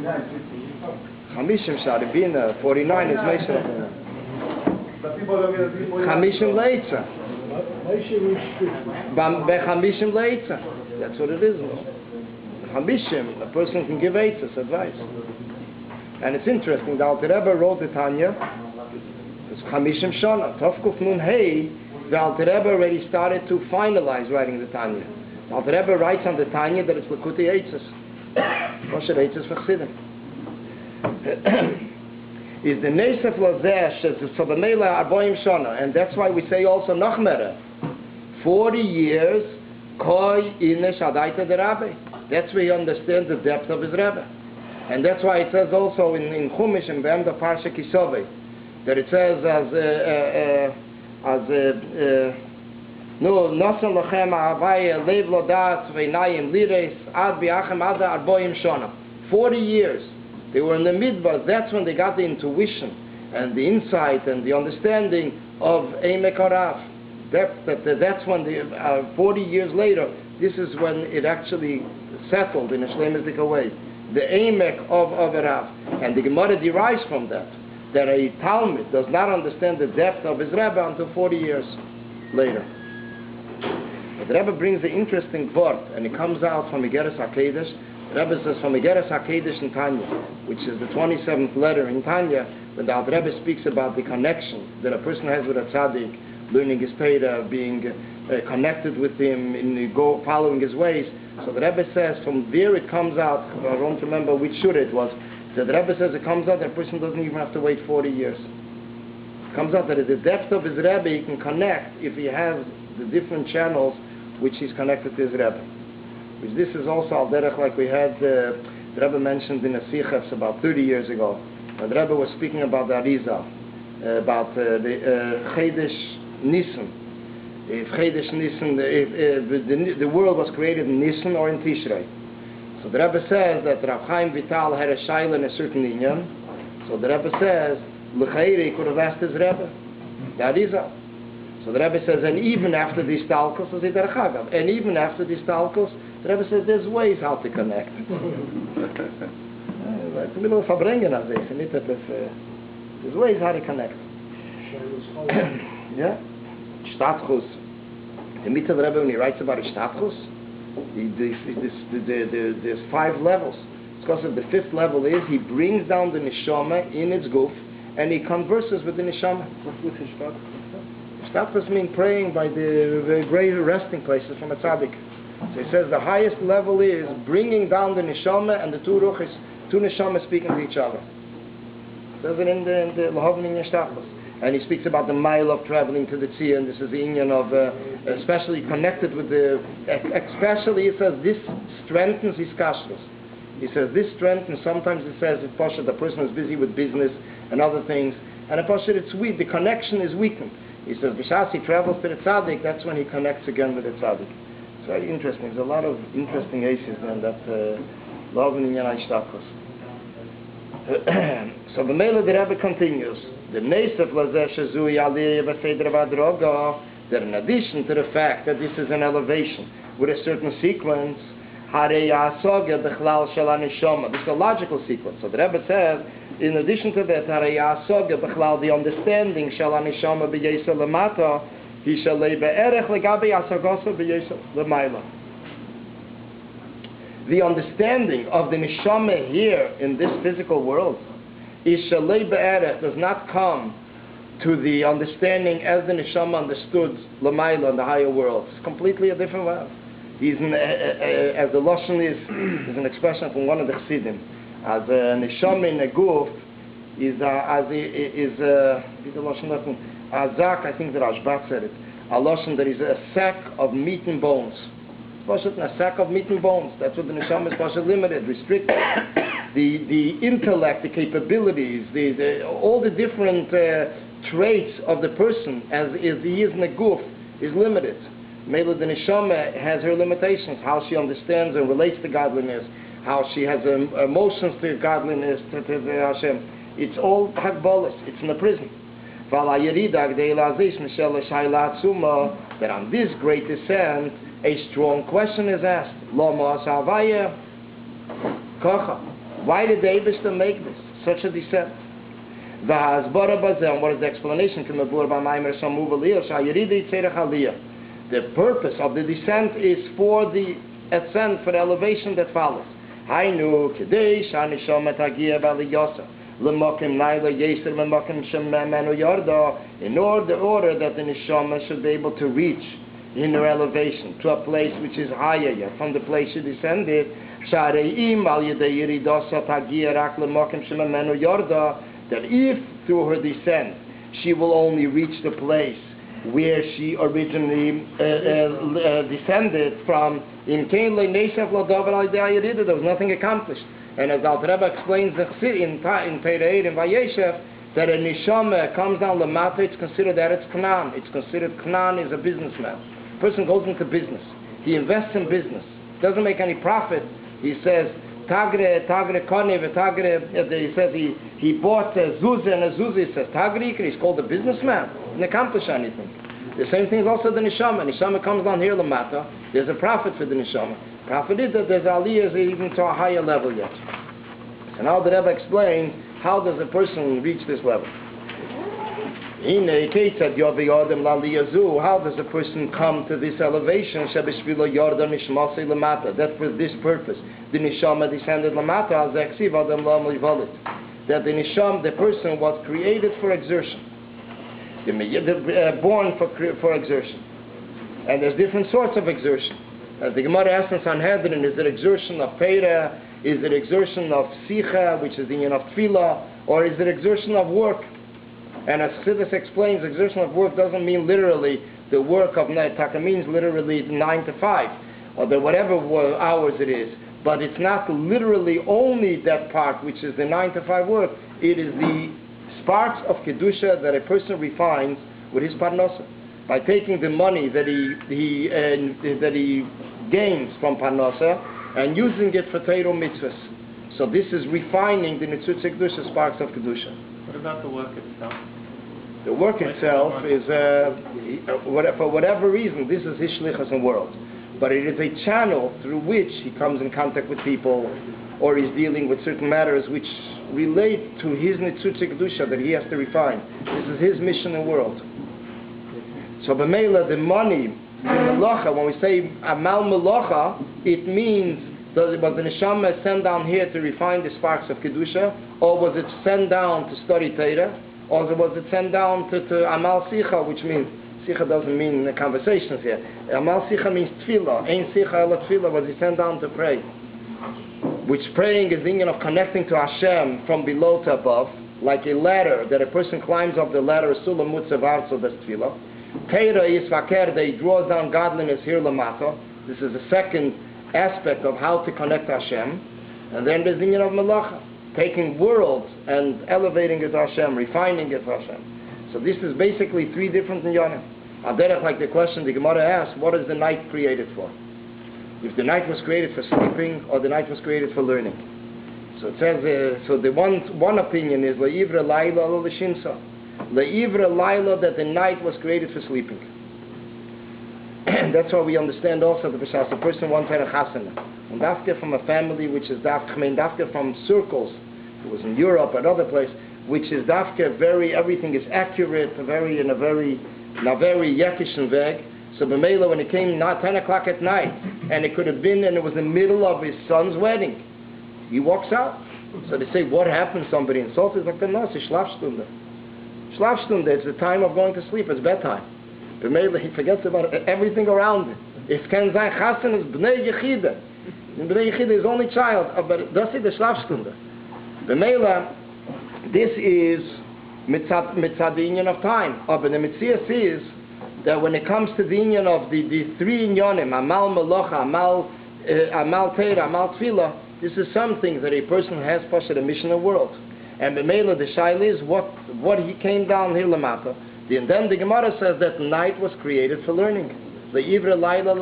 Chamishim Sharibina, 49 is Meshach. Chamishim Leitza. Bechamishim Leitza. That's what it is. Chamishim, a person can give Eitzas, advice. And it's interesting, the Alter Rebbe wrote the Tanya, it's Chamishim Shana, Tovkuf Nun Hey, the Alter Rebbe already started to finalize writing the Tanya. The Alter Rebbe writes on the Tanya that it's L'kutei Eitzas. Kosher Eitzas for Chassidim. Is the Nesef Lazeh, so the Mela Arboim Shana, and that's why we say also Nachmere, 40 years, Koi Inesh Adaita de Rabbi. That's where he understands the depth of his Rebbe. And that's why it says also in Chumash and Be'em the Parsha Kisove, that it says No Nosan Lochem Avaya Lev Lodat Veinayim Lires Ad Biachem Ada Arboim Shona. 40 years. They were in the midbar. That's when they got the intuition and the insight and the understanding of Eimek Harav. That's when 40 years later, this is when it actually settled in a shlemistic way. The Eimek of Rav. And the Gemara derives from that a Talmud does not understand the depth of his Rebbe until 40 years later. But the Rebbe brings the interesting word, and it comes out from Igeres HaKedesh. The Rebbe says from Igeres HaKedesh in Tanya, which is the 27th letter in Tanya, when the Alter Rebbe speaks about the connection that a person has with a tzaddik, learning his Torah, being connected with him, following his ways. So the Rebbe says from there it comes out, I don't remember which surah it was, so the Rebbe says it comes out that a person doesn't even have to wait 40 years. It comes out that at the depth of his Rebbe he can connect if he has the different channels which he's connected to his Rebbe. Which this is also al derech like we had, the Rebbe mentioned in a Sichas about 30 years ago. The Rebbe was speaking about the Arizal, about the Chedesh Nisan. If Chedesh Nisan, the world was created in Nisan or in Tishrei. So the Rebbe says that Rav Chaim Vital had a shaila in a certain inyan. So the Rebbe says, L'chairi could have asked his Rebbe. The Arizal. So the Rebbe says, and even after these talkos, and even after these talkos, the Rebbe says, there's ways how to connect. It's a little verbringen as this, there's ways how to connect. Yeah? Stadchus. The mitzvah Rebbe, when he writes about a Stadchus, there's 5 levels. Because of the 5th level is, he brings down the neshama in its goof, and he converses with the neshama. With his Stadchus means praying by the greater resting places from a tzaddik. So he says the highest level is bringing down the neshama and the two neshamas speaking to each other. It says it in the Lahavnin Yeshtachos. And he speaks about the mile of traveling to the Tzia, and this is the union of, especially connected with especially he says this strengthens his kashrus. He says this strengthens, sometimes he says, if Pasha, the person is busy with business and other things, and if Pasha, it's weak, the connection is weakened. He says, B'shas he travels to the tzaddik, that's when he connects again with the tzaddik. It's very interesting. There's a lot of interesting aces in that love in Inyan Aishtakos. So the Mela the Rebbe continues. The Nesef Lazeh Shazui Aliyah B'Seder Vadroga, that in addition to the fact that this is an elevation with a certain sequence, Harei Ya'asoga B'Chlal Shel HaNeshama. This is a logical sequence. So the Rebbe says, in addition to that, Harei Ya'asoga B'Chlal, the understanding Shel HaNeshama B'Yesel Lamata, He shall lay be'erech legabe asagosa b'yesel l'mayla. The understanding of the neshama here in this physical world is shalei be'erech, does not come to the understanding as the neshama understood l'mayla in the higher world. It's completely a different world. He's as the lashon is an expression from one of the chassidim, as a neshama in a guf is Azak, I think that Ashbat said it. A lotion that is a sack of meat and bones. A sack of meat and bones. That's what the neshama is limited, restricted. The intellect, the capabilities, all the different traits of the person as he is in the guf is limited. Maybe the neshama has her limitations, how she understands and relates to godliness, how she has emotions to godliness, to Hashem. It's all hagbolas. It's in the prison. That on this great descent, a strong question is asked. Lama Savaya Kocha. Why did the Eibishter make this? Such a descent. And what is the explanation? The purpose of the descent is for the ascent, for the elevation that follows. In order that the neshama should be able to reach in her elevation to a place which is higher yet from the place she descended, that if through her descent she will only reach the place where she originally descended from, there was nothing accomplished. And as Alter Rebbe explains in Teirei in Vayeshev, that a neshama comes down lamata, it's considered that it's Knan. It's considered Knan is a businessman. A person goes into business. He invests in business. Doesn't make any profit. He says, Tagre Konev, he says he bought a Zuzah and a Zuzah. He says, Tagre, he's called a businessman. Didn't accomplish anything. The same thing is also the neshama. Neshama comes down here lamata. There's a profit for the neshama. Profit is that there's aliyahs even to a higher level yet. And now the Rebbe explains how does a person reach this level. How does a person come to this elevation? That for this purpose, the neshama descended lamata. That the neshama, the person was created for exertion. Born for exertion. And there's different sorts of exertion. As the Gemara asks in Sanhedrin, is it exertion of Torah? Is it exertion of Sicha, which is the union of Tefillah? Or is it exertion of work? And as Chassidus explains, exertion of work doesn't mean literally the work of night. Taka means literally 9 to 5, or whatever hours it is. But it's not literally only that part, which is the 9 to 5 work. It is the sparks of Kedusha that a person refines with his parnasa. By taking the money that he gains from parnasa and using it for Torah mitzvahs. So this is refining the Nitzutz Kedusha, sparks of Kedusha. What about the work itself? The work itself is, for whatever reason, this is his shlichus in world. But it is a channel through which he comes in contact with people, or he's dealing with certain matters which relate to his Nitzutz Kedusha that he has to refine. This is his mission in the world. So b'meila, the money, the melacha, when we say amal melacha, it means, was the neshama sent down here to refine the sparks of Kedusha, or was it sent down to study Torah, or was it sent down to amal sicha, which means, sicha doesn't mean the conversations here. Amal sicha means tefillah. Ein sicha ela tefillah, was he sent down to pray. Which praying is the union of connecting to Hashem from below to above, like a ladder, that a person climbs up the ladder, sulam mutzav arzo, that's tefillah. Teira is vaker, they draws down godliness here lamata. This is the second aspect of how to connect to Hashem. And then there's the union of melacha, taking worlds and elevating it to Hashem, refining it to Hashem. So this is basically three different ninyanim. Aderech, like the question the Gemara asks, what is the night created for? If the night was created for sleeping, or the night was created for learning. So it says, so the one opinion is Le'ivra Laila lo L'Shinsa. Le'ivra Laila, that the night was created for sleeping. That's why we understand also the B'shas, the person wants to have a chasana. And dafka from a family which is dafka from circles, it was in Europe or other place, which is dafka everything is accurate, in a very yekish and veg. So b'meila, when it came 10 o'clock at night, and it could have been, and it was the middle of his son's wedding, he walks out. So they say, what happened? Somebody insulted? Like, no, it's Schlafstunde. Schlafstunde, it's the time of going to sleep, it's bedtime. B'meila, he forgets about everything around it. If Ken Zayn Chasen is B'nei Yechida. And B'nei Yechida is only child, but that's it, the Schlafstunde. B'meila, this is mitzad the union of time. But the Metzias is that when it comes to the union of the three inyonim, Amal Melocha, Amal Teira, Amal Tefillah, this is something that a person has pasha the mission of the world. And B'meila, the shaila is what he came down here lamata. And then the Gemara says that night was created for learning. The Ivra Laila